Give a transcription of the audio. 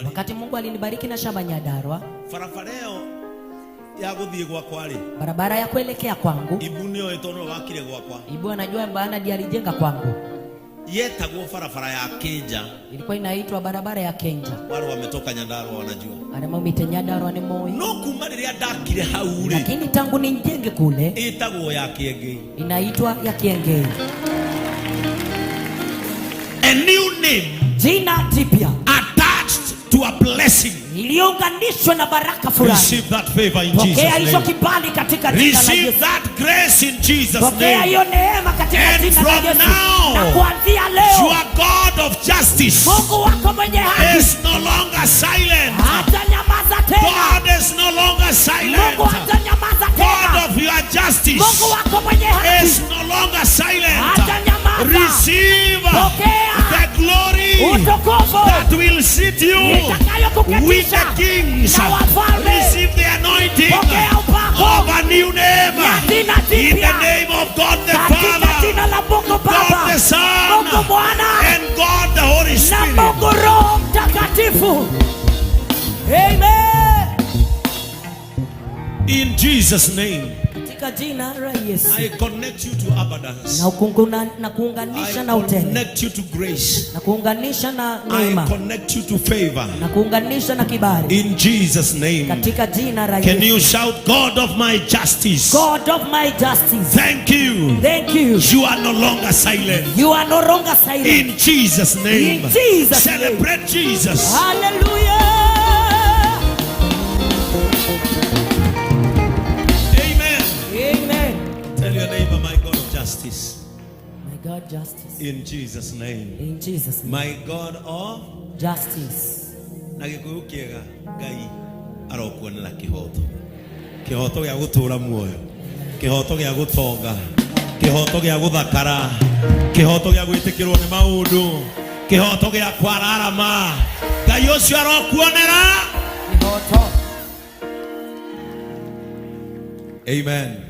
Wakati Mungu alinibariki na shamba Nyandarua, barabara ya kuelekea kwangu, Ibu anajua maana ndiye alijenga kwangu. Ilikuwa inaitwa barabara ya Kenja. Wale wametoka Nyandarua wanajua. Anamwita Nyandarua ni moyo. No kumaliria dakire haure. Lakini tangu nijenge kule, itaguo ya Kiengei. Inaitwa ya Kiengei. A new name. Jina jipya. Attached to a blessing. Iliyounganishwa na baraka fulani. Receive that favor in Jesus' name. Pokea hizo kibali katika jina la Yesu. Receive that grace in Jesus' name. Pokea hiyo neema katika jina la Yesu. Now, na kuanzia leo, you are God of justice. Mungu wako mwenye haki is no longer silent. Hata nyamaza tena. God is no longer silent. Mungu hata nyamaza tena. God of your justice. Mungu wako mwenye haki is no longer silent. Hata nyamaza. Receive the glory that will sit you with the kings. Receive the anointing of a new name. In the name of God the Father, God the Son, and God the Holy Spirit. Amen. In Jesus' name, I connect you to abundance. I connect you to grace. I connect you to favor. In Jesus' name. Can you shout, God of my justice? God of my justice. Thank you. Thank you. You are no longer silent. You are no longer silent. In Jesus' name. In Jesus' Celebrate name. Jesus. Hallelujah. Tell your neighbor, my God of justice. My God justice. In Jesus' name. In Jesus' name. My God of justice. Nagikuyu kiega Ngai arokuonera kihoto. Kihoto gya gutura muoyo. Kihoto gya gutonga. Kihoto gya guthakara. Kihoto gya gwitikirwo ni maundu. Kihoto gya kwararama. Ngai ucio arokuonera kihoto. Amen.